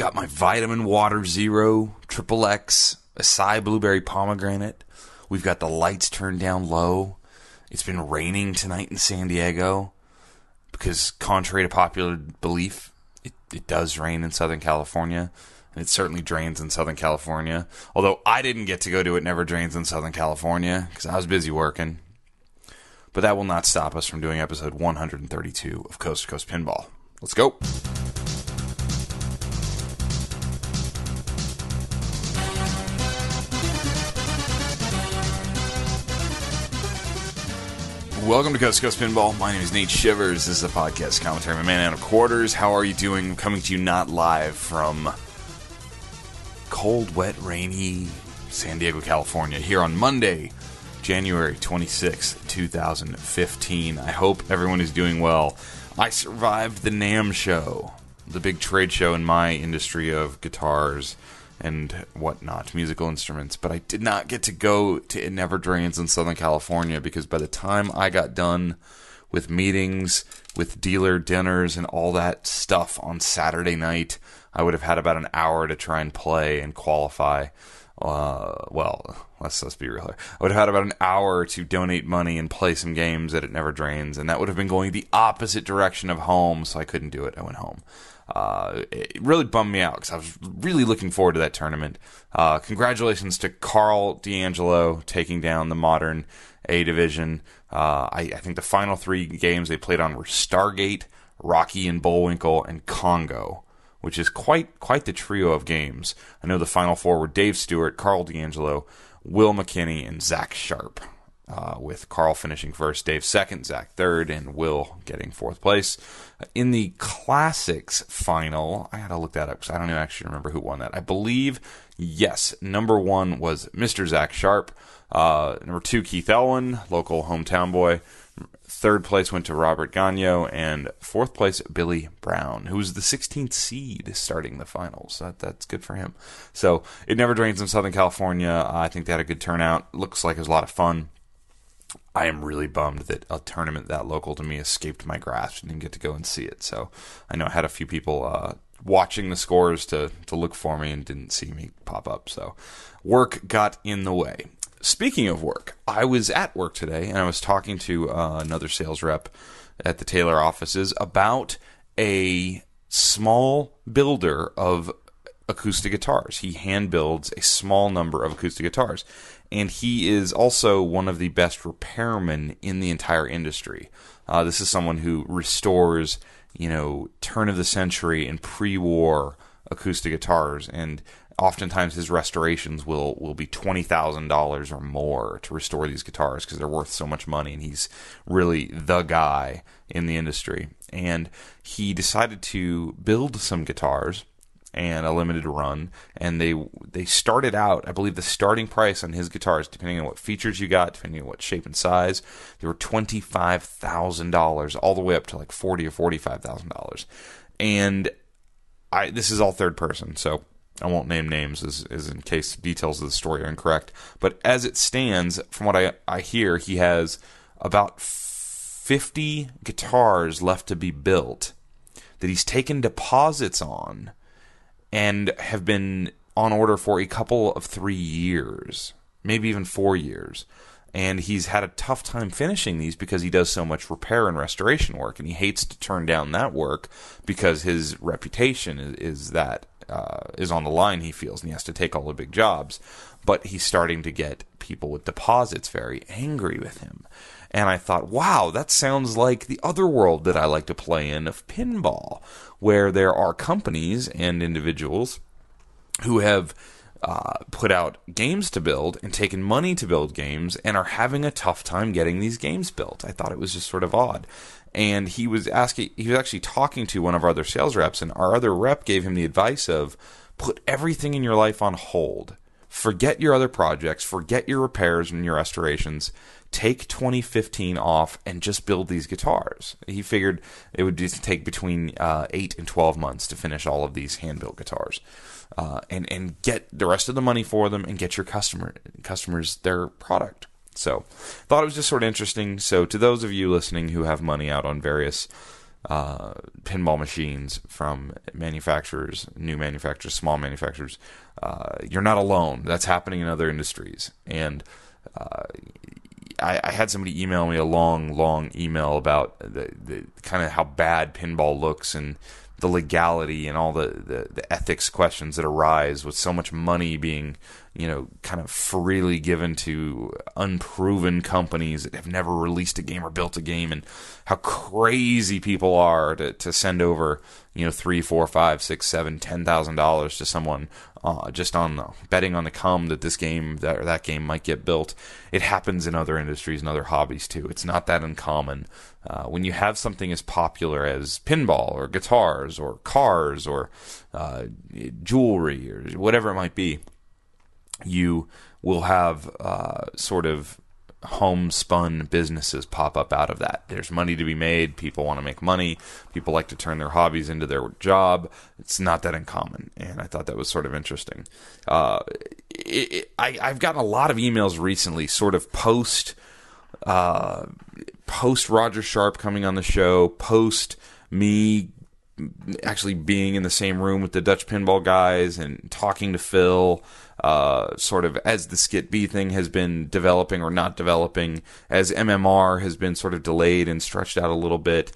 got my Vitamin Water Zero, Triple X, Acai Blueberry Pomegranate. We've got the lights turned down low. It's been raining tonight in San Diego because, contrary to popular belief, it does rain in Southern California, and it certainly drains in Southern California. Although I didn't get to go to It Never Drains in Southern California because I was busy working. But that will not stop us from doing episode 132 of Coast to Coast Pinball. Let's go. Welcome to Coast to Coast Pinball. My name is Nate Shivers. This is a podcast commentary. My man out of quarters. How are you doing? I'm coming to you not live from cold, wet, rainy San Diego, California. Here on Monday, January 26, 2015. I hope everyone is doing well. I survived the NAMM show, the big trade show in my industry of guitars and whatnot, musical instruments, but I did not get to go to It Never Drains in Southern California because by the time I got done with meetings, with dealer dinners, and all that stuff on Saturday night, I would have had about an hour to try and play and qualify. Well, let's be real here. I would have had about an hour to donate money and play some games at It Never Drains, and that would have been going the opposite direction of home, so I couldn't do it. I went home. It really bummed me out because I was really looking forward to that tournament. Congratulations to Carl D'Angelo taking down the Modern A Division. I think the final three games they played on were Stargate, Rocky and Bullwinkle, and Congo, which is quite the trio of games. I know the final four were Dave Stewart, Carl D'Angelo, Will McKinney, and Zach Sharp, with Carl finishing first, Dave second, Zach third, and Will getting fourth place. In the Classics final, I gotta look that up because I don't even actually remember who won that. I believe, yes, number one was Mr. Zach Sharp. Number two, Keith Elwin, local hometown boy. Third place went to Robert Gagno, and fourth place, Billy Brown, who was the 16th seed starting the finals. That's good for him. So, It Never Drains in Southern California. I think they had a good turnout. Looks like it was a lot of fun. I am really bummed that a tournament that local to me escaped my grasp and didn't get to go and see it. So, I know I had a few people watching the scores to look for me and didn't see me pop up. So, work got in the way. Speaking of work, I was at work today, and I was talking to another sales rep at the Taylor offices about a small builder of acoustic guitars. He hand builds a small number of acoustic guitars, and he is also one of the best repairmen in the entire industry. This is someone who restores, turn of the century and pre-war acoustic guitars, and oftentimes his restorations will be $20,000 or more to restore these guitars because they're worth so much money, and he's really the guy in the industry. And he decided to build some guitars and a limited run, and they started out, I believe the starting price on his guitars, depending on what features you got, depending on what shape and size, they were $25,000 all the way up to like $40,000 or $45,000. And this is all third person, so I won't name names as in case details of the story are incorrect. But as it stands, from what I hear, he has about 50 guitars left to be built that he's taken deposits on and have been on order for a couple of 3 years, maybe even 4 years. And he's had a tough time finishing these because he does so much repair and restoration work, and he hates to turn down that work because his reputation is on the line, he feels, and he has to take all the big jobs. But he's starting to get people with deposits very angry with him. And I thought, wow, that sounds like the other world that I like to play in of pinball, where there are companies and individuals who have put out games to build and taken money to build games and are having a tough time getting these games built. I thought it was just sort of odd. And he was actually talking to one of our other sales reps, and our other rep gave him the advice of put everything in your life on hold. Forget your other projects, forget your repairs and your restorations. Take 2015 off and just build these guitars. He figured it would just take between 8 and 12 months to finish all of these hand-built guitars. And get the rest of the money for them and get your customers their product. So, thought it was just sort of interesting. So, to those of you listening who have money out on various pinball machines from manufacturers, new manufacturers, small manufacturers. You're not alone. That's happening in other industries. And I had somebody email me a long email about the kind of how bad pinball looks and the legality and all the ethics questions that arise with so much money being, kind of freely given to unproven companies that have never released a game or built a game, and how crazy people are to send over, $3, $4, $5, $6, $7, $10,000 to someone just on betting on the come that this game or that game might get built. It happens in other industries and other hobbies too. It's not that uncommon. When you have something as popular as pinball or guitars or cars or jewelry or whatever it might be, you will have sort of homespun businesses pop up out of that. There's money to be made. People want to make money. People like to turn their hobbies into their job. It's not that uncommon, and I thought that was sort of interesting. I've gotten a lot of emails recently, sort of post Roger Sharp coming on the show, post me actually being in the same room with the Dutch pinball guys and talking to Phil, sort of as the Skit B thing has been developing or not developing, as MMR has been sort of delayed and stretched out a little bit.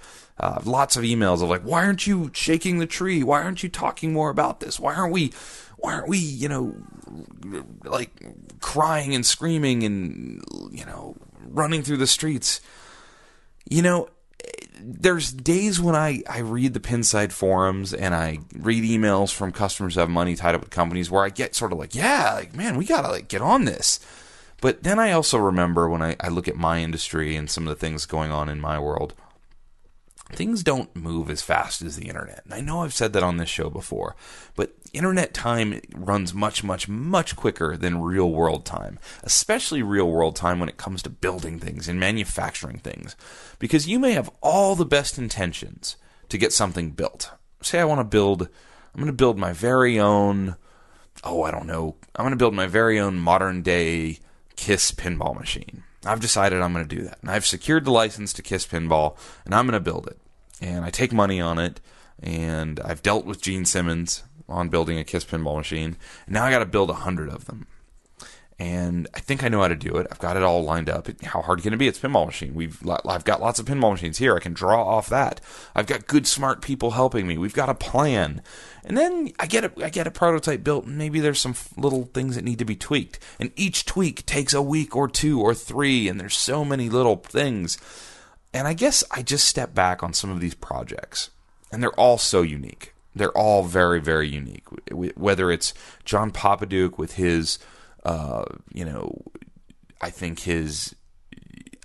Lots of emails of like, why aren't you shaking the tree? Why aren't you talking more about this? Why aren't we, like crying and screaming and, running through the streets? There's days when I read the Pinside forums and I read emails from customers who have money tied up with companies where I get sort of like, man, we gotta get on this. But then I also remember when I look at my industry and some of the things going on in my world, things don't move as fast as the internet. And I know I've said that on this show before, but internet time runs much, much, much quicker than real world time, especially real world time when it comes to building things and manufacturing things. Because you may have all the best intentions to get something built. Say I'm going to build my very own, I'm going to build my very own modern day KISS pinball machine. I've decided I'm going to do that. And I've secured the license to KISS Pinball, and I'm going to build it. And I take money on it, and I've dealt with Gene Simmons on building a KISS pinball machine. And now I got to build 100 of them. And I think I know how to do it. I've got it all lined up. How hard can it be? It's a pinball machine. I've got lots of pinball machines here. I can draw off that. I've got good, smart people helping me. We've got a plan. And then I get a prototype built, and maybe there's some little things that need to be tweaked. And each tweak takes a week or 2 or 3, and there's so many little things. And I guess I just step back on some of these projects, and they're all so unique. They're all very, very unique. Whether it's John Papaduke with his I think his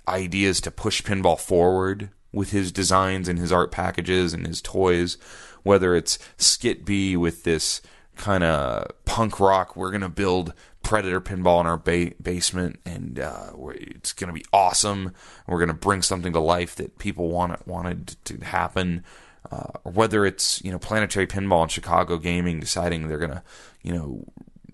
ideas to push pinball forward with his designs and his art packages and his toys, whether it's Skit B with this kind of punk rock, we're going to build Predator pinball in our basement, and it's going to be awesome. We're going to bring something to life that people wanted to happen. Or whether it's, Planetary Pinball and Chicago Gaming deciding they're going to,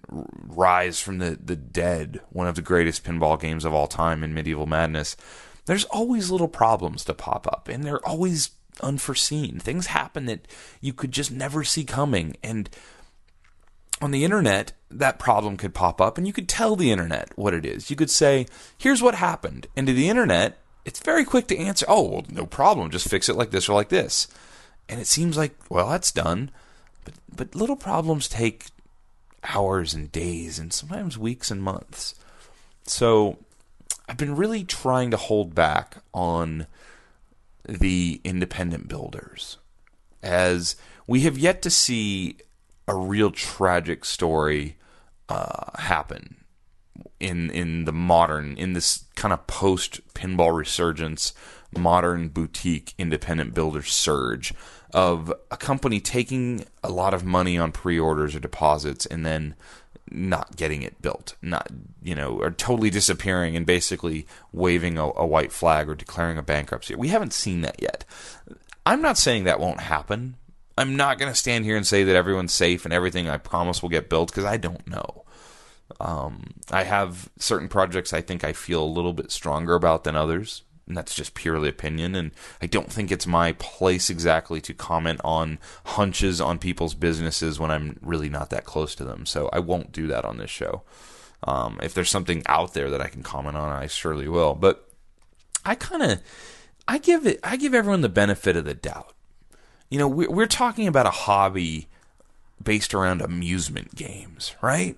rise from the dead, one of the greatest pinball games of all time in Medieval Madness. There's always little problems to pop up, and they're always unforeseen. Things happen that you could just never see coming, and on the internet, that problem could pop up, and you could tell the internet what it is. You could say, here's what happened, and to the internet, it's very quick to answer, oh, well, no problem, just fix it like this or like this. And it seems like, well, that's done, but little problems take hours and days and sometimes weeks and months. So I've been really trying to hold back on the independent builders, as we have yet to see a real tragic story happen in this kind of post pinball resurgence, modern boutique independent builder surge of a company taking a lot of money on pre-orders or deposits and then not getting it built, or totally disappearing and basically waving a white flag or declaring a bankruptcy. We haven't seen that yet. I'm not saying that won't happen. I'm not going to stand here and say that everyone's safe and everything I promise will get built, because I don't know. I have certain projects I think I feel a little bit stronger about than others. And that's just purely opinion, and I don't think it's my place exactly to comment on hunches on people's businesses when I'm really not that close to them. So I won't do that on this show. If there's something out there that I can comment on, I surely will. But I give everyone the benefit of the doubt. You know, we're talking about a hobby based around amusement games, right?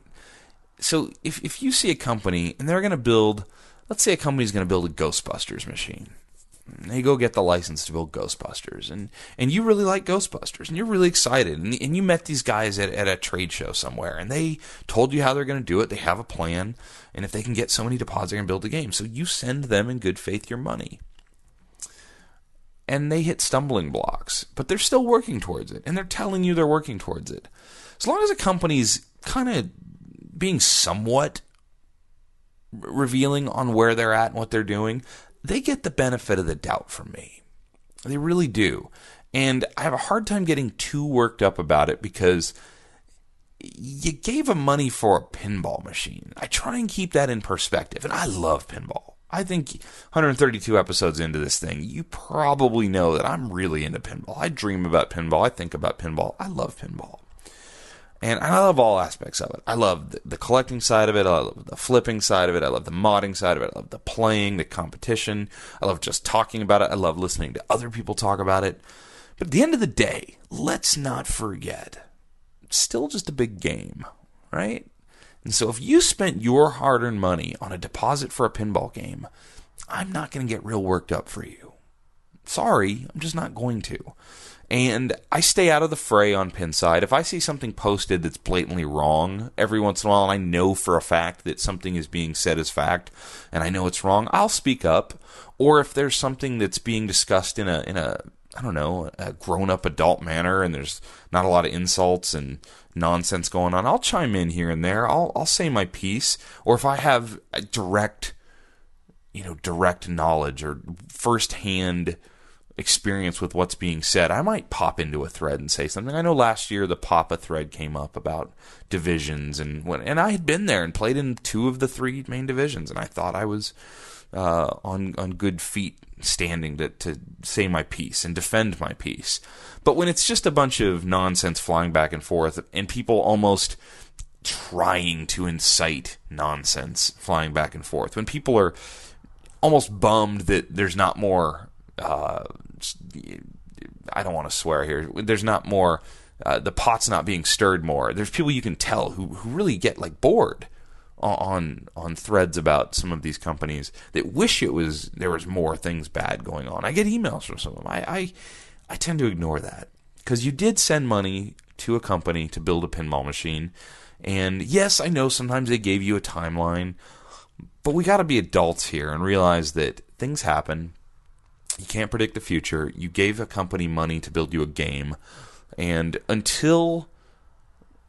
So if you see a company and they're going to build, let's say a company's going to build a Ghostbusters machine. They go get the license to build Ghostbusters, and you really like Ghostbusters, and you're really excited, and you met these guys at a trade show somewhere, and they told you how they're going to do it. They have a plan, and if they can get so many deposits, they're going to build a game. So you send them in good faith your money. And they hit stumbling blocks, but they're still working towards it, and they're telling you they're working towards it. As long as a company's kind of being somewhat revealing on where they're at and what they're doing, they get the benefit of the doubt from me. They really do. And I have a hard time getting too worked up about it because you gave them money for a pinball machine. I try and keep that in perspective, and I love pinball. I think 132 episodes into this thing, you probably know that I'm really into pinball. I dream about pinball. I think about pinball. I love pinball. And I love all aspects of it. I love the collecting side of it. I love the flipping side of it. I love the modding side of it. I love the playing, the competition. I love just talking about it. I love listening to other people talk about it. But at the end of the day, let's not forget, it's still just a big game, right? And so if you spent your hard-earned money on a deposit for a pinball game, I'm not going to get real worked up for you. Sorry, I'm just not going to. And I stay out of the fray on Pinside. If I see something posted that's blatantly wrong every once in a while, and I know for a fact that something is being said as fact, and I know it's wrong, I'll speak up. Or if there's something that's being discussed in a I don't know, a grown-up adult manner, and there's not a lot of insults and nonsense going on, I'll chime in here and there. I'll say my piece. Or if I have a direct knowledge or first-hand experience with what's being said, I might pop into a thread and say something. I know last year the Papa thread came up about divisions, and I had been there and played in 2 of the 3 main divisions, and I thought I was on good feet standing to say my piece and defend my piece. But when it's just a bunch of nonsense flying back and forth, and people almost trying to incite nonsense flying back and forth, when people are almost bummed that there's not more I don't want to swear here. There's not more. The pot's not being stirred more. There's people you can tell who really get like bored on threads about some of these companies that wish there was more things bad going on. I get emails from some of them. I tend to ignore that because you did send money to a company to build a pinball machine, and yes, I know sometimes they gave you a timeline, but we got to be adults here and realize that things happen. You can't predict the future. You gave a company money to build you a game, and until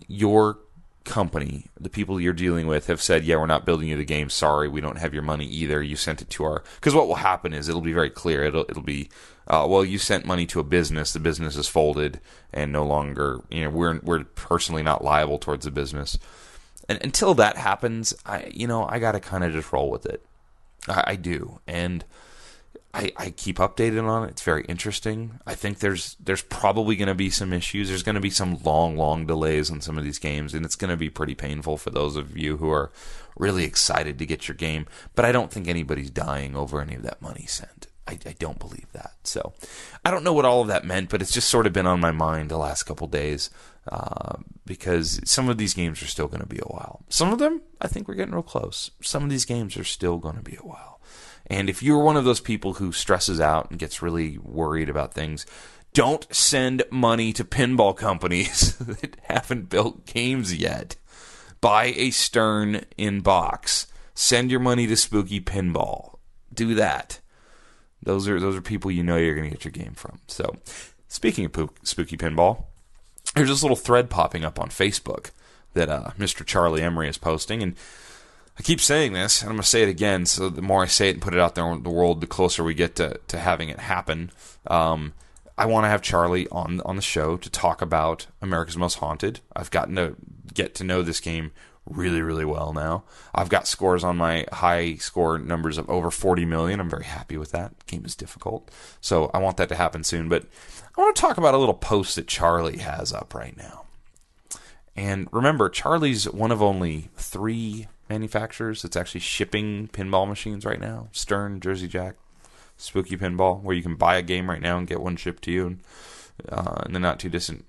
your company, the people you're dealing with, have said, yeah, we're not building you the game, sorry, we don't have your money either, you sent it to our... Because what will happen is it'll be very clear. It'll be, well, you sent money to a business, the business is folded, and no longer, we're personally not liable towards the business. And until that happens, I got to kind of just roll with it. I do, and I keep updated on it. It's very interesting. I think there's probably going to be some issues. There's going to be some long delays on some of these games, and it's going to be pretty painful for those of you who are really excited to get your game. But I don't think anybody's dying over any of that money sent. I don't believe that. So I don't know what all of that meant, but it's just sort of been on my mind the last couple days because some of these games are still going to be a while. Some of them, I think we're getting real close. Some of these games are still going to be a while. And if you're one of those people who stresses out and gets really worried about things, don't send money to pinball companies that haven't built games yet. Buy a Stern in box. Send your money to Spooky Pinball. Do that. Those are people you know you're going to get your game from. So, speaking of Spooky Pinball, there's this little thread popping up on Facebook that Mr. Charlie Emery is posting, and I keep saying this, and I'm going to say it again, so the more I say it and put it out there in the world, the closer we get to having it happen. I want to have Charlie on the show to talk about America's Most Haunted. I've gotten to get to know this game really, really well now. I've got scores on my high score numbers of over 40 million. I'm very happy with that. The game is difficult, so I want that to happen soon. But I want to talk about a little post that Charlie has up right now. And remember, Charlie's one of only 3 manufacturers that's actually shipping pinball machines right now. Stern, Jersey Jack, Spooky Pinball, where you can buy a game right now and get one shipped to you in the not-too-distant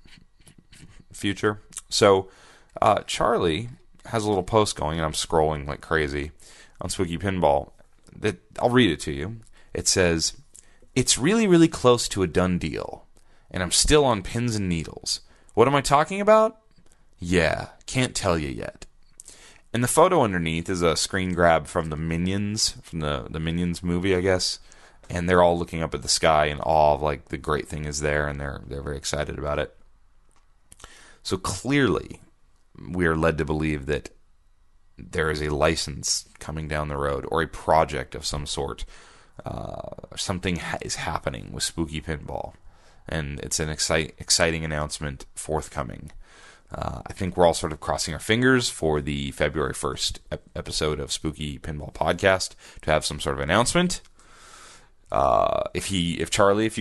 future. So Charlie has a little post going, and I'm scrolling like crazy on Spooky Pinball. I'll read it to you. It says, "It's really, really close to a done deal, and I'm still on pins and needles. What am I talking about? Yeah, can't tell you yet." And the photo underneath is a screen grab from the Minions, from the Minions movie, I guess. And they're all looking up at the sky in awe of, like, the great thing is there, and they're very excited about it. So clearly, we are led to believe that there is a license coming down the road, or a project of some sort. Something is happening with Spooky Pinball, and it's an exciting announcement forthcoming. I think we're all sort of crossing our fingers for the February 1st episode of Spooky Pinball Podcast to have some sort of announcement. If you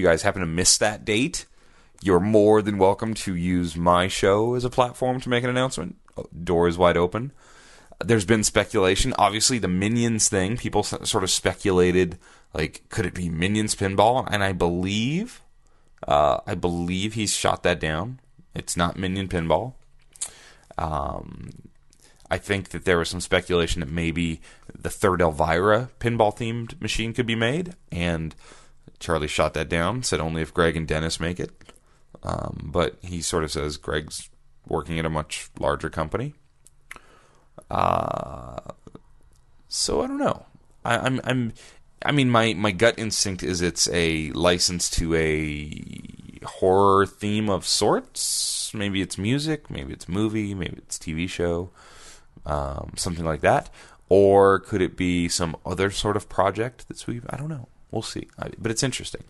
guys happen to miss that date, you're more than welcome to use my show as a platform to make an announcement. Door is wide open. There's been speculation. Obviously, the Minions thing, people sort of speculated, like, could it be Minions Pinball? And I believe he's shot that down. It's not Minion Pinball. I think that there was some speculation that maybe the third Elvira pinball-themed machine could be made, and Charlie shot that down, said only if Greg and Dennis make it. But he sort of says Greg's working at a much larger company. So I don't know. I mean, my gut instinct is it's a license to a horror theme of sorts. Maybe it's music, maybe it's movie, maybe it's TV show, something like that. Or could it be some other sort of project that's I don't know. We'll see. But it's interesting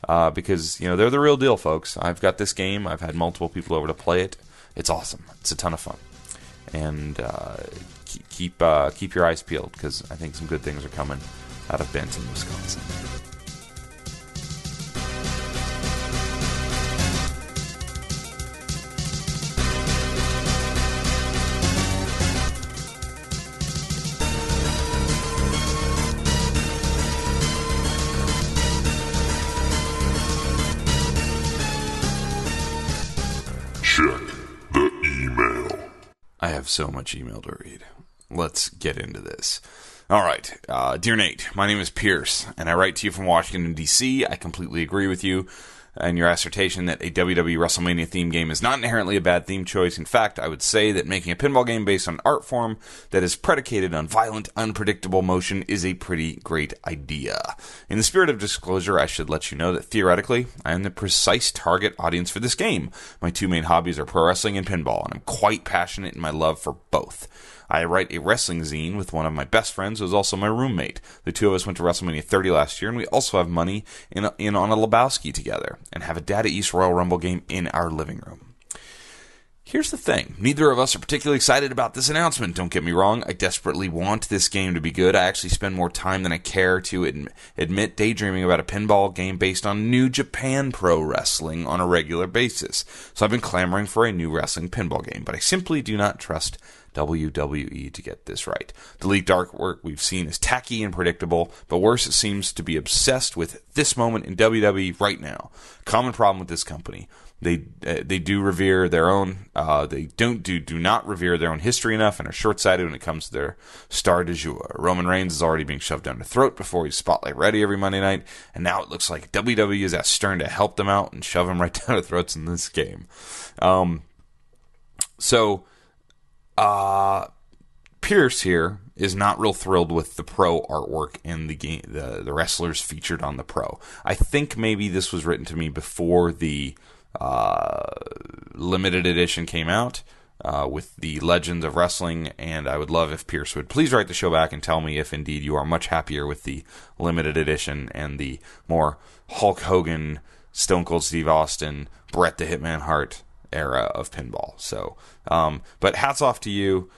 because they're the real deal, folks. I've got this game. I've had multiple people over to play it. It's awesome. It's a ton of fun. And keep your eyes peeled, because I think some good things are coming out of Benton, Wisconsin. I have so much email to read. Let's get into this. All right. Dear Nate, my name is Pierce, and I write to you from Washington, D.C. I completely agree with you and your assertion that a WWE WrestleMania theme game is not inherently a bad theme choice. In fact, I would say that making a pinball game based on an art form that is predicated on violent, unpredictable motion is a pretty great idea. In the spirit of disclosure, I should let you know that theoretically, I am the precise target audience for this game. My 2 main hobbies are pro wrestling and pinball, and I'm quite passionate in my love for both. I write a wrestling zine with one of my best friends, who is also my roommate. The 2 of us went to WrestleMania 30 last year, and we also have money in on a Lebowski together, and have a Data East Royal Rumble game in our living room. Here's the thing. Neither of us are particularly excited about this announcement. Don't get me wrong. I desperately want this game to be good. I actually spend more time than I care to admit daydreaming about a pinball game based on New Japan Pro Wrestling on a regular basis. So I've been clamoring for a new wrestling pinball game, but I simply do not trust WWE to get this right. The leaked artwork we've seen is tacky and predictable, but worse, it seems to be obsessed with this moment in WWE right now. Common problem with this company. They do revere their own. They do not revere their own history enough, and are short-sighted when it comes to their star du jour. Roman Reigns is already being shoved down their throat before he's spotlight ready every Monday night, and now it looks like WWE is asked Stern to help them out and shove him right down their throats in this game. Pierce here is not real thrilled with the pro artwork and the game, the wrestlers featured on the pro. I think maybe this was written to me before the limited edition came out with the Legends of Wrestling, and I would love if Pierce would please write the show back and tell me if indeed you are much happier with the limited edition and the more Hulk Hogan, Stone Cold Steve Austin, Bret the Hitman Hart era of pinball. So, but hats off to you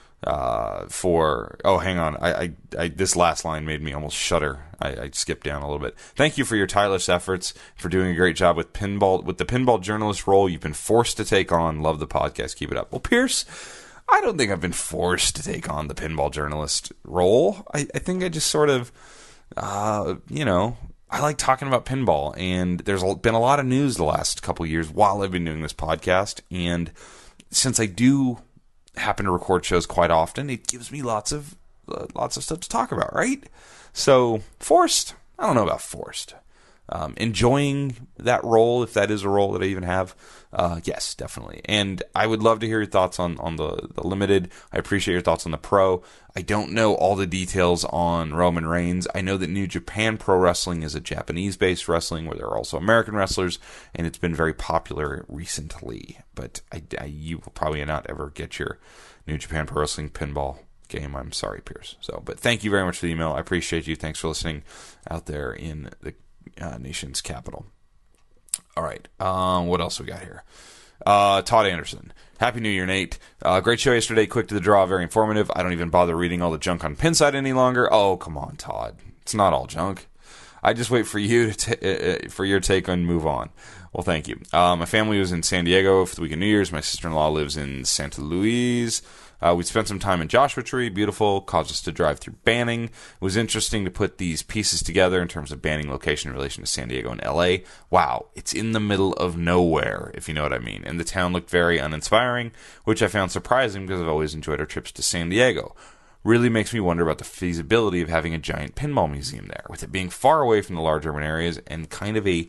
for. Oh, hang on. I this last line made me almost shudder. I skipped down a little bit. Thank you for your tireless efforts, for doing a great job with pinball, with the pinball journalist role you've been forced to take on. Love the podcast. Keep it up. Well, Pierce, I don't think I've been forced to take on the pinball journalist role. I think I just sort of, I like talking about pinball, and there's been a lot of news the last couple of years while I've been doing this podcast, and since I do happen to record shows quite often, it gives me lots of stuff to talk about, right? So, forced? I don't know about forced. Enjoying that role, if that is a role that I even have, yes, definitely. And I would love to hear your thoughts on the limited. I appreciate your thoughts on the pro. I don't know all the details on Roman Reigns. I know that New Japan Pro Wrestling is a Japanese-based wrestling where there are also American wrestlers, and it's been very popular recently. But you will probably not ever get your New Japan Pro Wrestling pinball game. I'm sorry, Pierce. But thank you very much for the email. I appreciate you. Thanks for listening out there in the nation's capital. All right. What else we got here? Todd Anderson. Happy New Year, Nate. Great show yesterday. Quick to the draw. Very informative. I don't even bother reading all the junk on Pinside any longer. Oh, come on, Todd. It's not all junk. I just wait for you to for your take and move on. Well, thank you. My family was in San Diego for the week of New Year's. My sister-in-law lives in Santa Luis. We spent some time in Joshua Tree. Beautiful. Caused us to drive through Banning. It was interesting to put these pieces together in terms of Banning location in relation to San Diego and LA. Wow, it's in the middle of nowhere, if you know what I mean. And the town looked very uninspiring, which I found surprising because I've always enjoyed our trips to San Diego. Really makes me wonder about the feasibility of having a giant pinball museum there, with it being far away from the large urban areas and kind of a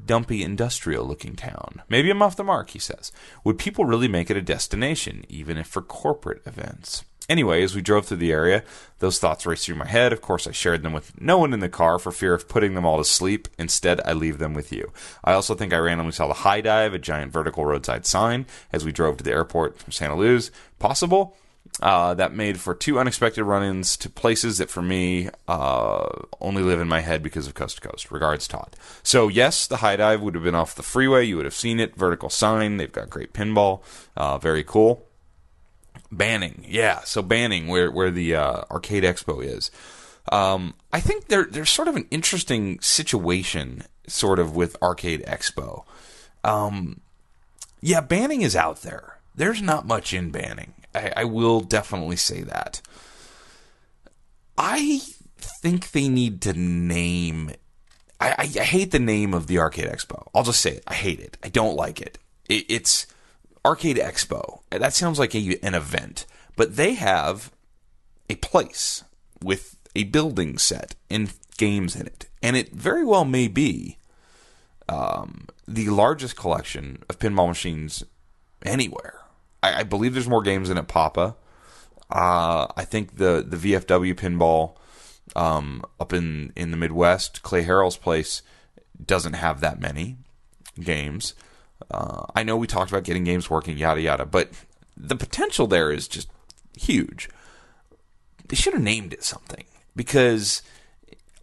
dumpy industrial-looking town. Maybe I'm off the mark, he says. Would people really make it a destination, even if for corporate events? Anyway, as we drove through the area, those thoughts raced through my head. Of course, I shared them with no one in the car for fear of putting them all to sleep. Instead, I leave them with you. I also think I randomly saw the High Dive, a giant vertical roadside sign, as we drove to the airport from Santa Luz. Possible? That made for two unexpected run-ins to places that, for me, only live in my head because of Coast to Coast. Regards, Todd. So, yes, the High Dive would have been off the freeway. You would have seen it. Vertical sign. They've got great pinball. Very cool. Banning. Yeah, so Banning, where the Arcade Expo is. I think there's sort of an interesting situation, sort of, with Arcade Expo. Yeah, Banning is out there. There's not much in Banning. I will definitely say that. I think they need to name... I hate the name of the Arcade Expo. I'll just say it. I hate it. I don't like it. It's Arcade Expo. That sounds like an event. But they have a place with a building set and games in it. And it very well may be the largest collection of pinball machines anywhere. I believe there's more games in it, Papa. I think the VFW pinball up in the Midwest, Clay Harrell's place, doesn't have that many games. I know we talked about getting games working, yada yada, but the potential there is just huge. They should have named it something, because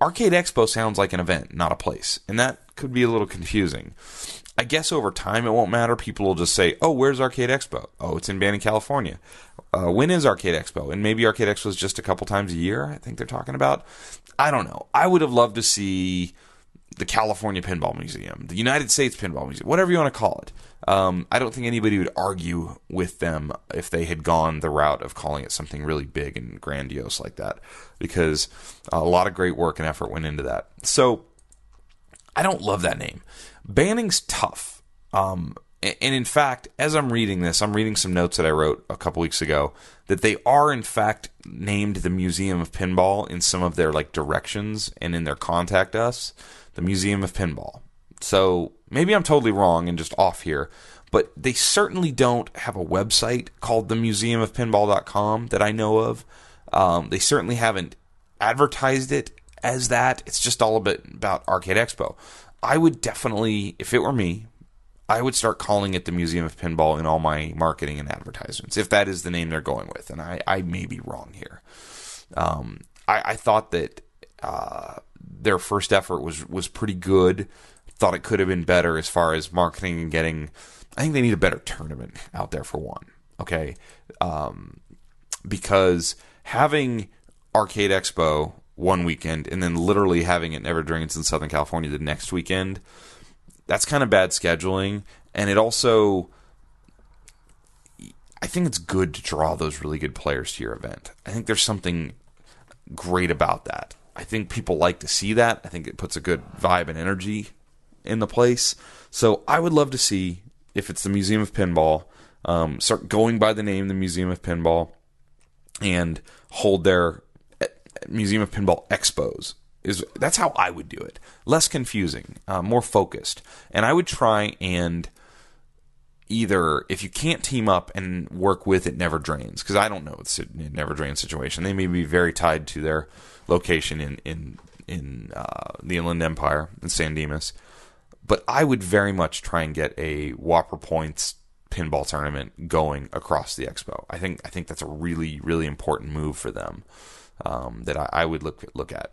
Arcade Expo sounds like an event, not a place, and that could be a little confusing. I guess over time it won't matter. People will just say, oh, where's Arcade Expo? Oh, it's in Banning, California. When is Arcade Expo? And maybe Arcade Expo is just a couple times a year, I think they're talking about. I don't know. I would have loved to see the California Pinball Museum, the United States Pinball Museum, whatever you want to call it. I don't think anybody would argue with them if they had gone the route of calling it something really big and grandiose like that, because a lot of great work and effort went into that. So I don't love that name. Banning's tough. And in fact, as I'm reading this, I'm reading some notes that I wrote a couple weeks ago, that they are in fact named the Museum of Pinball in some of their directions and in their contact us, the Museum of Pinball. So maybe I'm totally wrong and just off here, but they certainly don't have a website called themuseumofpinball.com that I know of. They certainly haven't advertised it as that. It's just all a bit about Arcade Expo. I would definitely, if it were me, I would start calling it the Museum of Pinball in all my marketing and advertisements, if that is the name they're going with. And I may be wrong here. I thought that their first effort was pretty good. Thought it could have been better as far as marketing and getting I think they need a better tournament out there for one. Okay, because having Arcade Expo one weekend and then literally having it Never Drains in Southern California the next weekend, that's kind of bad scheduling. And it also, I think it's good to draw those really good players to your event. I think there's something great about that. I think people like to see that. I think it puts a good vibe and energy in the place. So I would love to see, if it's the Museum of Pinball, start going by the name the Museum of Pinball and hold their Museum of Pinball Expos. That's how I would do it. Less confusing, more focused. And I would try and either, if you can't team up and work with it Never Drains, because I don't know it's a Never Drains situation. They may be very tied to their location in the Inland Empire in San Dimas. But I would very much try and get a Whopper Points pinball tournament going across the expo. I think that's a really, really important move for them that I would look at.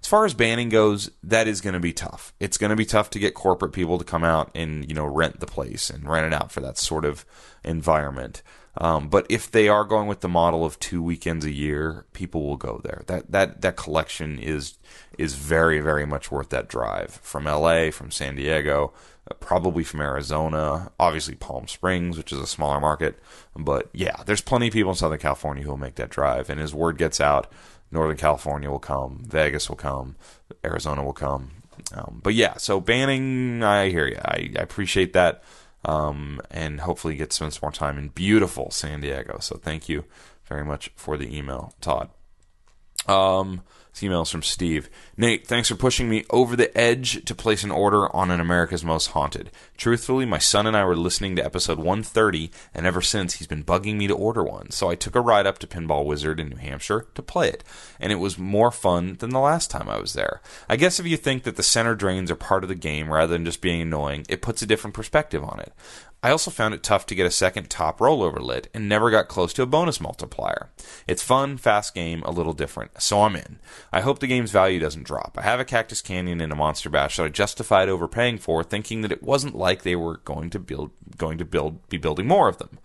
As far as banning goes, that is going to be tough. It's going to be tough to get corporate people to come out and rent the place and rent it out for that sort of environment. But if they are going with the model of 2 weekends a year, people will go there. That collection is very, very much worth that drive from LA, from San Diego, probably from Arizona, obviously Palm Springs, which is a smaller market. But yeah, there's plenty of people in Southern California who will make that drive. And as word gets out, Northern California will come, Vegas will come, Arizona will come. But yeah, so banning, I hear you. I appreciate that. And hopefully get to spend some more time in beautiful San Diego. So thank you very much for the email, Todd. This email is from Steve. Nate, thanks for pushing me over the edge to place an order on an America's Most Haunted. Truthfully, my son and I were listening to episode 130, and ever since he's been bugging me to order one. So I took a ride up to Pinball Wizard in New Hampshire to play it, and it was more fun than the last time I was there. I guess if you think that the center drains are part of the game rather than just being annoying, it puts a different perspective on it. I also found it tough to get a second top rollover lit and never got close to a bonus multiplier. It's fun, fast game, a little different, so I'm in. I hope the game's value doesn't drop. I have a Cactus Canyon and a Monster Bash that I justified overpaying for, thinking that it wasn't like they were going to be building more of them.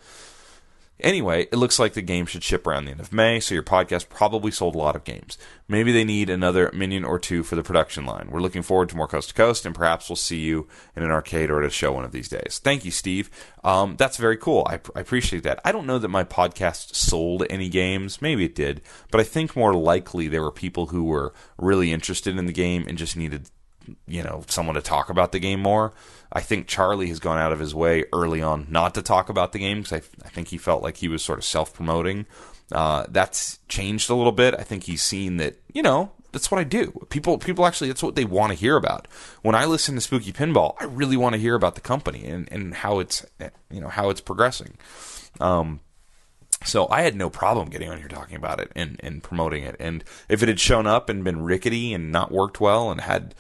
Anyway, it looks like the game should ship around the end of May, so your podcast probably sold a lot of games. Maybe they need another minion or two for the production line. We're looking forward to more Coast to Coast, and perhaps we'll see you in an arcade or at a show one of these days. Thank you, Steve. That's very cool. I appreciate that. I don't know that my podcast sold any games. Maybe it did, but I think more likely there were people who were really interested in the game and just needed someone to talk about the game more. I think Charlie has gone out of his way early on not to talk about the game because I think he felt like he was sort of self-promoting. That's changed a little bit. I think he's seen that, that's what I do. People actually, that's what they want to hear about. When I listen to Spooky Pinball, I really want to hear about the company and how it's, how it's progressing. So I had no problem getting on here talking about it and promoting it. And if it had shown up and been rickety and not worked well and had,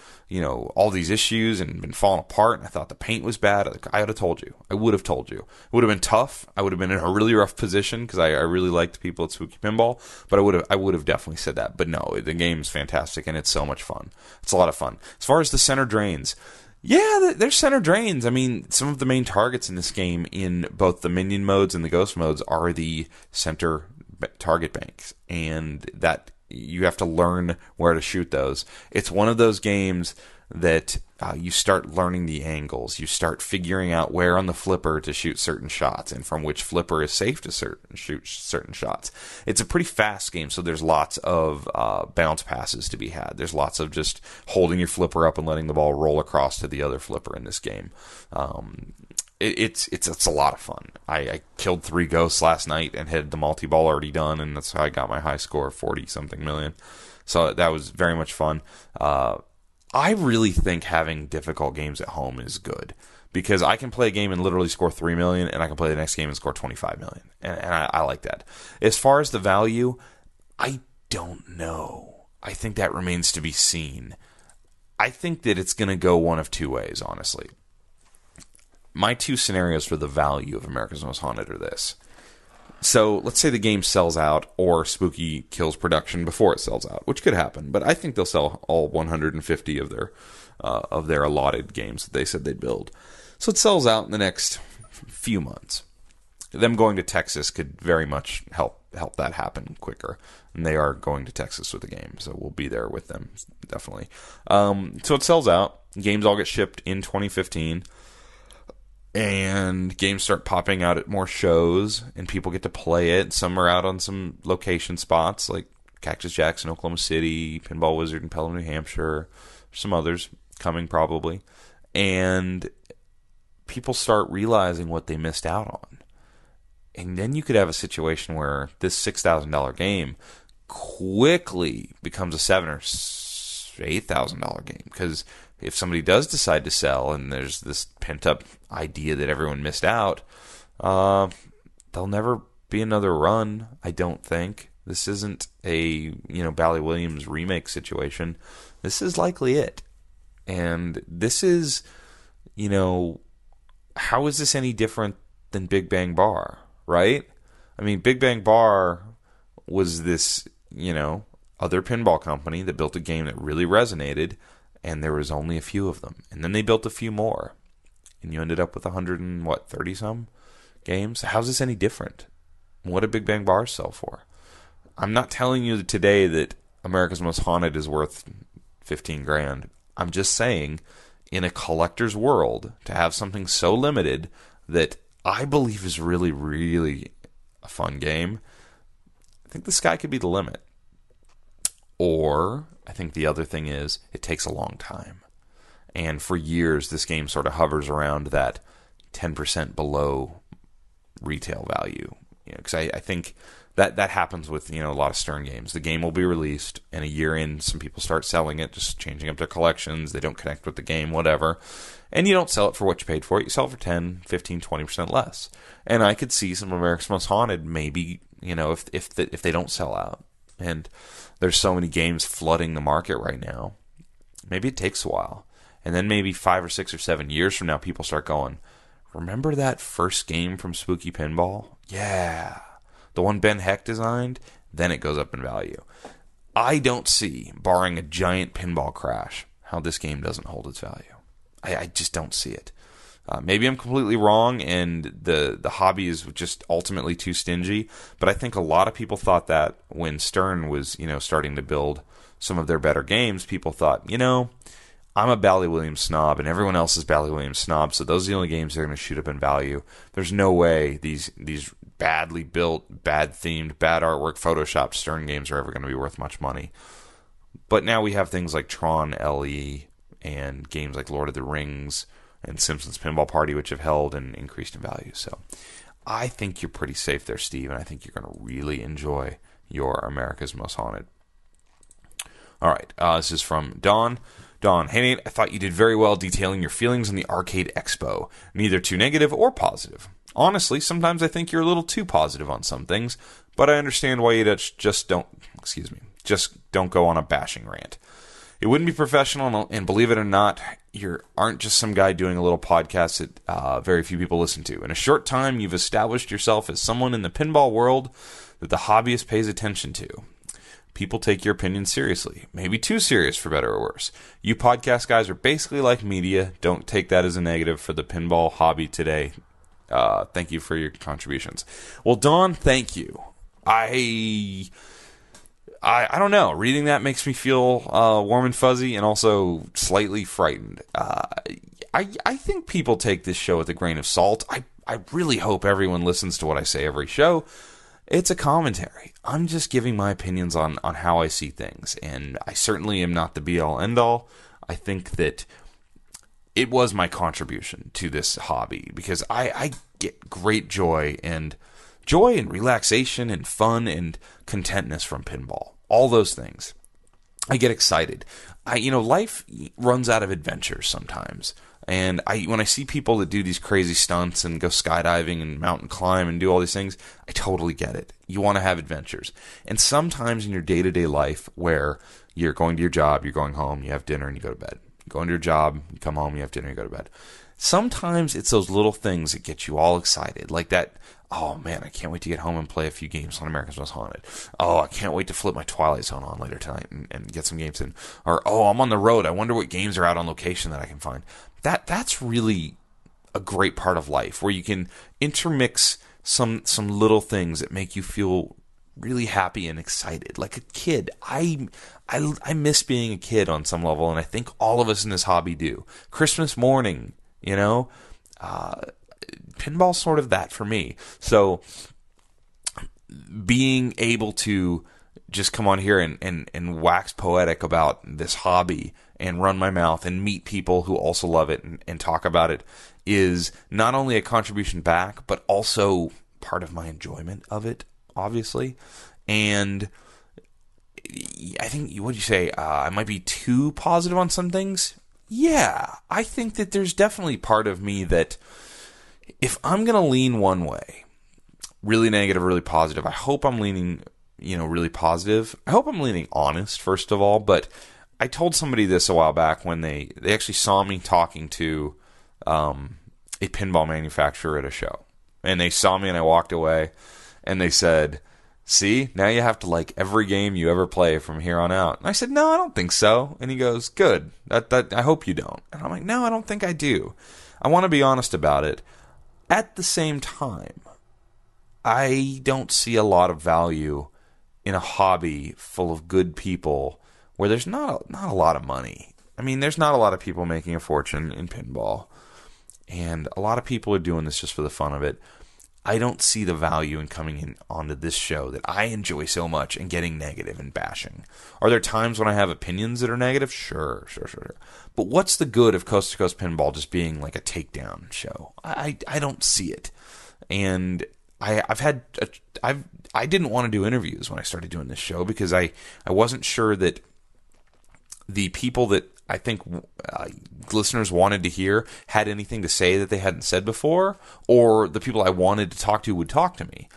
all these issues and been falling apart and I thought the paint was bad, I would have told you. I would have told you. It would have been tough. I would have been in a really rough position because I really liked the people at Spooky Pinball. But I would have definitely said that. But no, the game's fantastic and it's so much fun. It's a lot of fun. As far as the center drains, yeah, there's center drains. I mean, some of the main targets in this game in both the minion modes and the ghost modes are the center target banks, and that you have to learn where to shoot those. It's one of those games that you start learning the angles. You start figuring out where on the flipper to shoot certain shots and from which flipper is safe to shoot certain shots. It's a pretty fast game, so there's lots of bounce passes to be had. There's lots of just holding your flipper up and letting the ball roll across to the other flipper in this game. It's a lot of fun. I killed 3 ghosts last night and had the multi-ball already done, and that's how I got my high score of 40-something million. So that was very much fun. I really think having difficult games at home is good because I can play a game and literally score 3 million, and I can play the next game and score 25 million. And I like that. As far as the value, I don't know. I think that remains to be seen. I think that it's going to go one of two ways, honestly. My 2 scenarios for the value of America's Most Haunted are this. So let's say the game sells out or Spooky kills production before it sells out, which could happen, but I think they'll sell all 150 of their allotted games that they said they'd build. So it sells out in the next few months. Them going to Texas could very much help that happen quicker. And they are going to Texas with the game, so we'll be there with them, definitely. So it sells out. Games all get shipped in 2015. And games start popping out at more shows, and people get to play it. Some are out on some location spots, like Cactus Jack's in Oklahoma City, Pinball Wizard in Pelham, New Hampshire, some others coming probably. And people start realizing what they missed out on. And then you could have a situation where this $6,000 game quickly becomes a $7,000 or $8,000 game. Because if somebody does decide to sell and there's this pent-up idea that everyone missed out, there'll never be another run, I don't think. This isn't a, Bally Williams remake situation. This is likely it. And this is, how is this any different than Big Bang Bar? Right? I mean, Big Bang Bar was this, other pinball company that built a game that really resonated, and there was only a few of them. And then they built a few more, and you ended up with 30-some games. How's this any different? What did Big Bang Bar sell for? I'm not telling you today that America's Most Haunted is worth $15,000. I'm just saying, in a collector's world, to have something so limited that I believe is really, really a fun game, I think the sky could be the limit. Or, I think the other thing is, it takes a long time. And for years, this game sort of hovers around that 10% below retail value. Because I think that happens with, a lot of Stern games. The game will be released, and a year in, some people start selling it, just changing up their collections. They don't connect with the game, whatever. And you don't sell it for what you paid for it. You sell it for 10, 15, 20% less. And I could see some America's Most Haunted maybe, if they don't sell out. And there's so many games flooding the market right now. Maybe it takes a while. And then maybe 5 or 6 or 7 years from now, people start going, remember that first game from Spooky Pinball? Yeah. The one Ben Heck designed? Then it goes up in value. I don't see, barring a giant pinball crash, how this game doesn't hold its value. I just don't see it. Maybe I'm completely wrong, and the hobby is just ultimately too stingy. But I think a lot of people thought that when Stern was, starting to build some of their better games. People thought, I'm a Bally Williams snob, and everyone else is Bally Williams snob, so those are the only games that are going to shoot up in value. There's no way these badly built, bad themed, bad artwork, photoshopped Stern games are ever going to be worth much money. But now we have things like Tron LE and games like Lord of the Rings and Simpsons Pinball Party, which have held and increased in value. So I think you're pretty safe there, Steve, and I think you're going to really enjoy your America's Most Haunted. All right, this is from Dawn. Dawn, hey Nate, I thought you did very well detailing your feelings on the Arcade Expo. Neither too negative or positive. Honestly, sometimes I think you're a little too positive on some things, but I understand why you just don't go on a bashing rant. It wouldn't be professional, and believe it or not, you aren't just some guy doing a little podcast that very few people listen to. In a short time, you've established yourself as someone in the pinball world that the hobbyist pays attention to. People take your opinion seriously. Maybe too serious, for better or worse. You podcast guys are basically like media. Don't take that as a negative for the pinball hobby today. Thank you for your contributions. Well, Dawn, thank you. I don't know. Reading that makes me feel warm and fuzzy and also slightly frightened. I think people take this show with a grain of salt. I really hope everyone listens to what I say every show. It's a commentary. I'm just giving my opinions on how I see things, and I certainly am not the be-all, end-all. I think that it was my contribution to this hobby, because I get great joy and relaxation and fun and contentness from pinball. All those things. I get excited. Life runs out of adventures sometimes. And when I see people that do these crazy stunts and go skydiving and mountain climb and do all these things, I totally get it. You want to have adventures. And sometimes in your day-to-day life where you're going to your job, you're going home, you have dinner, and you go to bed. You go into your job, you come home, you have dinner, you go to bed. Sometimes it's those little things that get you all excited. Like that, oh man, I can't wait to get home and play a few games on America's Most Haunted. Oh, I can't wait to flip my Twilight Zone on later tonight and get some games in. Or, oh, I'm on the road. I wonder what games are out on location that I can find. That's really a great part of life, where you can intermix some little things that make you feel really happy and excited, like a kid. I miss being a kid on some level, and I think all of us in this hobby do. Christmas morning, pinball's sort of that for me. So being able to just come on here and wax poetic about this hobby and run my mouth and meet people who also love it and talk about it is not only a contribution back, but also part of my enjoyment of it, obviously. And I think, what'd you say? I might be too positive on some things. Yeah, I think that there's definitely part of me that if I'm going to lean one way, really negative, really positive, I hope I'm leaning, really positive. I hope I'm leaning honest, first of all. But I told somebody this a while back when they actually saw me talking to a pinball manufacturer at a show. And they saw me and I walked away and they said, "See, now you have to like every game you ever play from here on out." And I said, "No, I don't think so." And he goes, "Good. That I hope you don't." And I'm like, "No, I don't think I do. I want to be honest about it." At the same time, I don't see a lot of value in a hobby full of good people where there's not a lot of money. I mean, there's not a lot of people making a fortune in pinball, and a lot of people are doing this just for the fun of it. I don't see the value in coming in onto this show that I enjoy so much and getting negative and bashing. Are there times when I have opinions that are negative? Sure. But what's the good of Coast to Coast Pinball just being like a takedown show? I don't see it. And I didn't want to do interviews when I started doing this show because I wasn't sure that the people that I think listeners wanted to hear had anything to say that they hadn't said before, or the people I wanted to talk to would talk to me.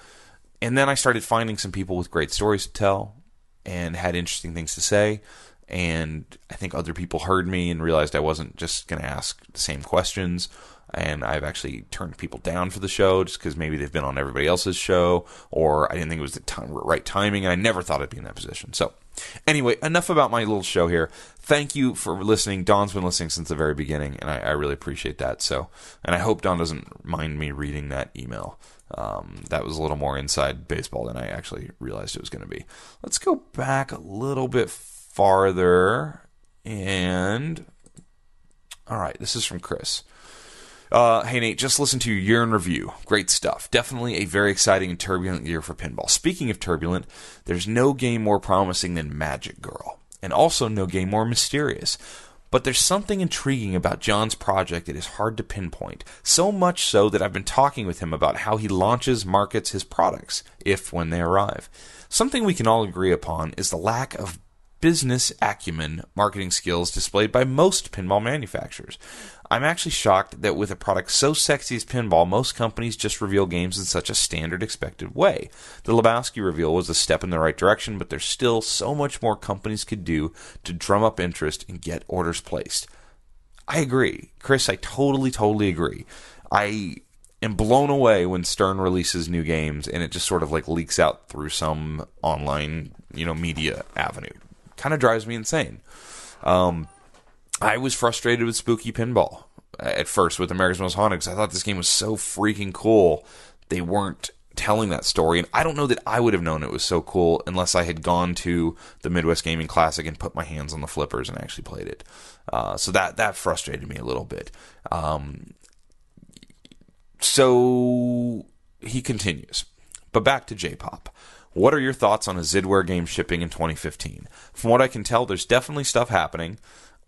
And then I started finding some people with great stories to tell and had interesting things to say. And I think other people heard me and realized I wasn't just going to ask the same questions. And I've actually turned people down for the show just because maybe they've been on everybody else's show, or I didn't think it was the right timing, and I never thought I'd be in that position. So anyway, enough about my little show here. Thank you for listening. Don's been listening since the very beginning, and I really appreciate that. So, and I hope Don doesn't mind me reading that email. That was a little more inside baseball than I actually realized it was going to be. Let's go back a little bit farther. And all right, this is from Chris. Hey Nate, just listen to your year in review. Great stuff. Definitely a very exciting and turbulent year for pinball. Speaking of turbulent, there's no game more promising than Magic Girl, and also no game more mysterious. But there's something intriguing about John's project that is hard to pinpoint, so much so that I've been talking with him about how he markets his products, when they arrive. Something we can all agree upon is the lack of business acumen marketing skills displayed by most pinball manufacturers. I'm actually shocked that with a product so sexy as pinball, most companies just reveal games in such a standard expected way. The Lebowski reveal was a step in the right direction, but there's still so much more companies could do to drum up interest and get orders placed. I agree. Chris, I totally agree. I am blown away when Stern releases new games and it just sort of like leaks out through some online, media avenue. Kind of drives me insane. I was frustrated with Spooky Pinball at first with America's Most Haunted because I thought this game was so freaking cool. They weren't telling that story, and I don't know that I would have known it was so cool unless I had gone to the Midwest Gaming Classic and put my hands on the flippers and actually played it. So that frustrated me a little bit. So he continues. But back to J-Pop. What are your thoughts on a Zidware game shipping in 2015? From what I can tell, there's definitely stuff happening.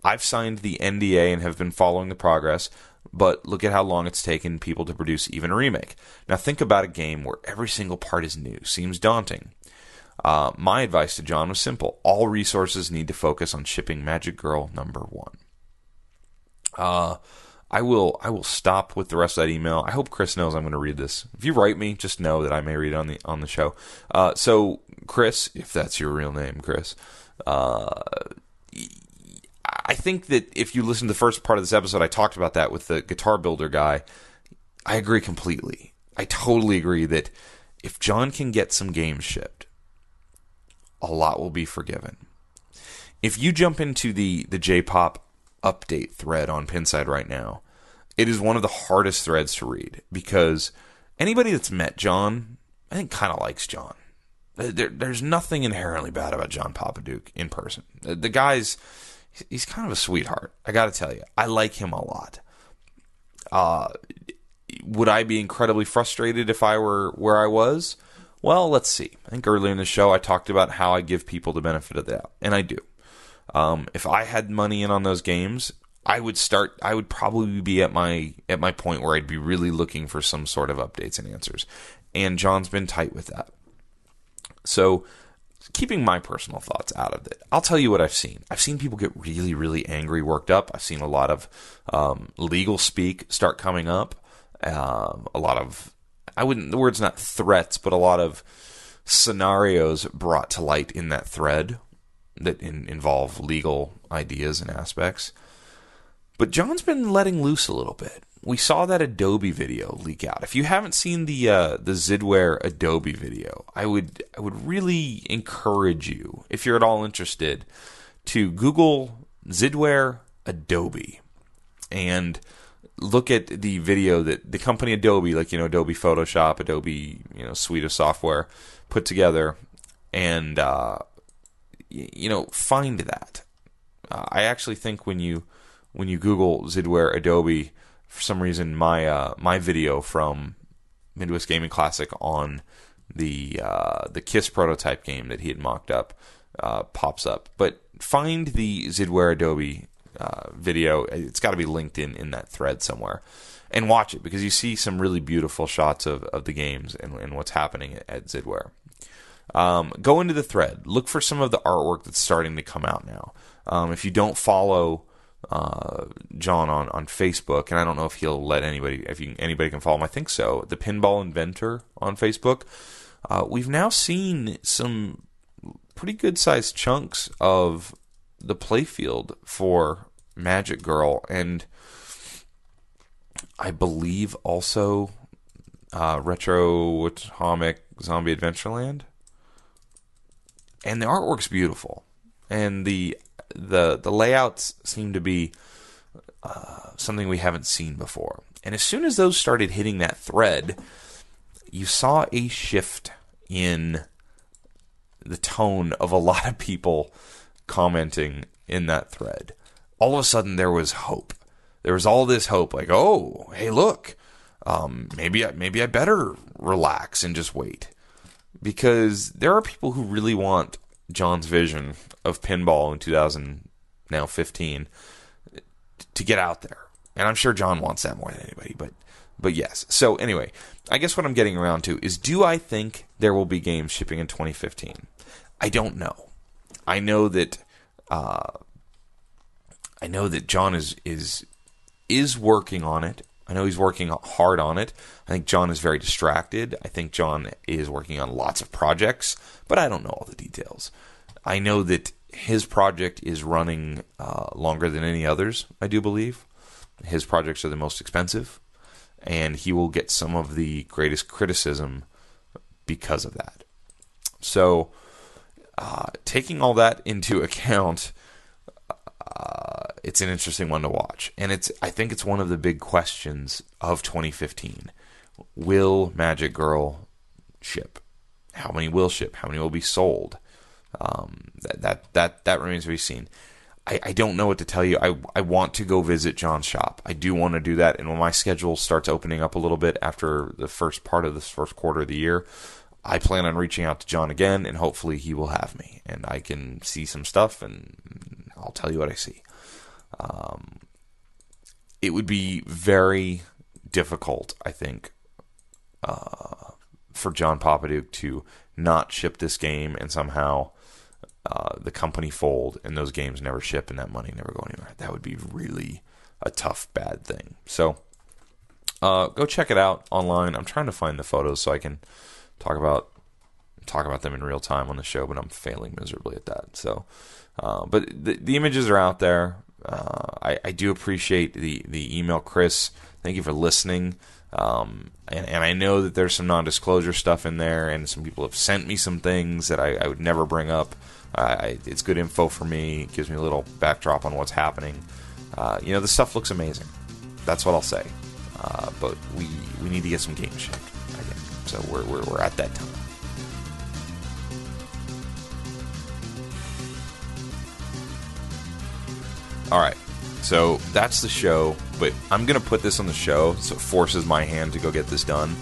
I've signed the NDA and have been following the progress, but look at how long it's taken people to produce even a remake. Now think about a game where every single part is new. Seems daunting. My advice to John was simple. All resources need to focus on shipping Magic Girl #1. I will stop with the rest of that email. I hope Chris knows I'm going to read this. If you write me, just know that I may read it on the show. So Chris, if that's your real name, Chris, I think that if you listen to the first part of this episode, I talked about that with the guitar builder guy. I agree completely. I totally agree that if John can get some games shipped, a lot will be forgiven. If you jump into the J-Pop update thread on Pinside right now, It is one of the hardest threads to read because anybody that's met John, I think, kind of likes John. There's nothing inherently bad about John Papaduke in person. The guy's, he's kind of a sweetheart. I got to tell you, I like him a lot. Would I be incredibly frustrated if I were where I was? Well, let's see. I think earlier in the show I talked about how I give people the benefit of the doubt, and I do. If I had money in on those games, I would probably be at my point where I'd be really looking for some sort of updates and answers. And John's been tight with that. So, keeping my personal thoughts out of it, I'll tell you what I've seen. I've seen people get really, really angry, worked up. I've seen a lot of legal speak start coming up. A lot of, the word's not threats, but a lot of scenarios brought to light in that thread that involve legal ideas and aspects. But John's been letting loose a little bit. We saw that Adobe video leak out. If you haven't seen the Zidware Adobe video, I would really encourage you, if you're at all interested, to Google Zidware Adobe and look at the video that the company Adobe, like, Adobe Photoshop, Adobe, suite of software, put together, and find that. I actually think when you Google Zidware Adobe, for some reason, my video from Midwest Gaming Classic on the KISS prototype game that he had mocked up pops up. But find the Zidware Adobe video. It's got to be linked in that thread somewhere. And watch it, because you see some really beautiful shots of the games and what's happening at Zidware. Go into the thread. Look for some of the artwork that's starting to come out now. If you don't follow John on Facebook, and I don't know if he'll let anybody can follow him. I think so. The Pinball Inventor on Facebook. We've now seen some pretty good sized chunks of the playfield for Magic Girl, and I believe also Retro Atomic Zombie Adventureland. And the artwork's beautiful, and the layouts seem to be something we haven't seen before. And as soon as those started hitting that thread, you saw a shift in the tone of a lot of people commenting in that thread. All of a sudden, there was hope. There was all this hope, like, oh, hey, look, maybe I better relax and just wait. Because there are people who really want John's vision of pinball in 2015 to get out there. And I'm sure John wants that more than anybody, but yes. So anyway, I guess what I'm getting around to is, do I think there will be games shipping in 2015? I don't know. I know that John is working on it. I know he's working hard on it. I think John is very distracted. I think John is working on lots of projects, but I don't know all the details. I know that his project is running longer than any others, I do believe. His projects are the most expensive, and he will get some of the greatest criticism because of that. So, taking all that into account, it's an interesting one to watch. And I think it's one of the big questions of 2015. Will Magic Girl ship? How many will ship? How many will be sold? That remains to be seen. I don't know what to tell you. I want to go visit John's shop. I do want to do that. And when my schedule starts opening up a little bit after the first part of this first quarter of the year, I plan on reaching out to John again, and hopefully he will have me, and I can see some stuff, and I'll tell you what I see. It would be very difficult, I think, for John Papaduke to not ship this game and somehow the company fold and those games never ship and that money never go anywhere. That would be really a tough, bad thing. So go check it out online. I'm trying to find the photos so I can talk about them in real time on the show, but I'm failing miserably at that. So, but the images are out there. I do appreciate the email, Chris. Thank you for listening. And I know that there's some non-disclosure stuff in there, and some people have sent me some things that I would never bring up. It's good info for me. It gives me a little backdrop on what's happening. The stuff looks amazing. That's what I'll say. But we need to get some games shipped again. So we're at that time. All right. So that's the show, but I'm going to put this on the show so it forces my hand to go get this done.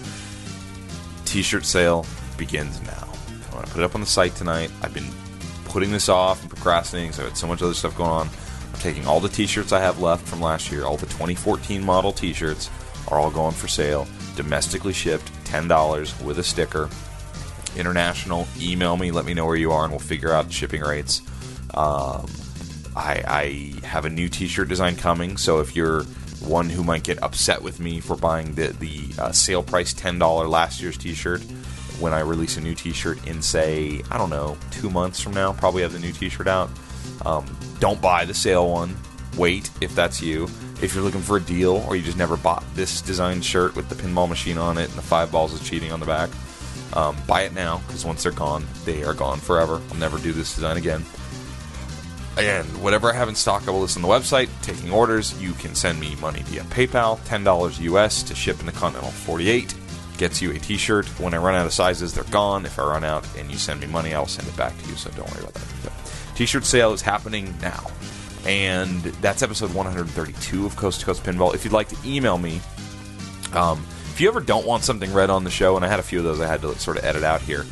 T-shirt sale begins now. I want to put it up on the site tonight. I've been putting this off and procrastinating because I've had so much other stuff going on. I'm taking all the T-shirts I have left from last year, all the 2014 model T-shirts are all going for sale. Domestically shipped, $10 with a sticker. International, email me, let me know where you are, and we'll figure out shipping rates. I have a new T-shirt design coming, so if you're one who might get upset with me for buying the sale price $10 last year's T-shirt, when I release a new T-shirt in, say, I don't know, 2 months from now, probably have the new T-shirt out. Don't buy the sale one. Wait, if that's you. If you're looking for a deal, or you just never bought this design shirt with the pinball machine on it and the 5 balls of cheating on the back, buy it now, because once they're gone, they are gone forever. I'll never do this design again. And whatever I have in stock, I will list on the website. Taking orders, you can send me money via PayPal, $10 US to ship in the Continental 48. Gets you a T-shirt. When I run out of sizes, they're gone. If I run out and you send me money, I'll send it back to you, so don't worry about that. So, T-shirt sale is happening now. And that's episode 132 of Coast to Coast Pinball. If you'd like to email me, if you ever don't want something read on the show, and I had a few of those I had to sort of edit out here,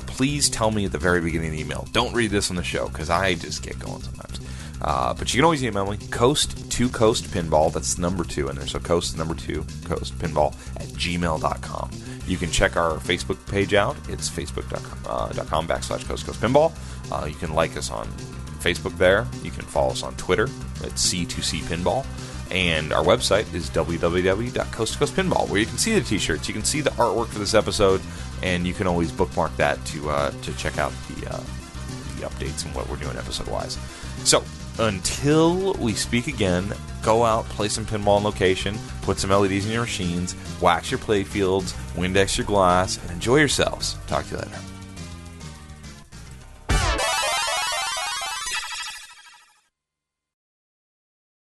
please tell me at the very beginning of the email. Don't read this on the show, because I just get going sometimes. But you can always email me, Coast2Coast Pinball, that's number 2 in there, so Coast, number 2, Coast Pinball, at gmail.com. You can check our Facebook page out. It's facebook.com/Coast2Coast Pinball. You can like us on Facebook there. You can follow us on Twitter at C2C Pinball. And our website is www.coast2coastpinball, where you can see the T-shirts, you can see the artwork for this episode, and you can always bookmark that to check out the updates and what we're doing episode-wise. So, until we speak again, go out, play some pinball on location, put some LEDs in your machines, wax your play fields, Windex your glass, and enjoy yourselves. Talk to you later.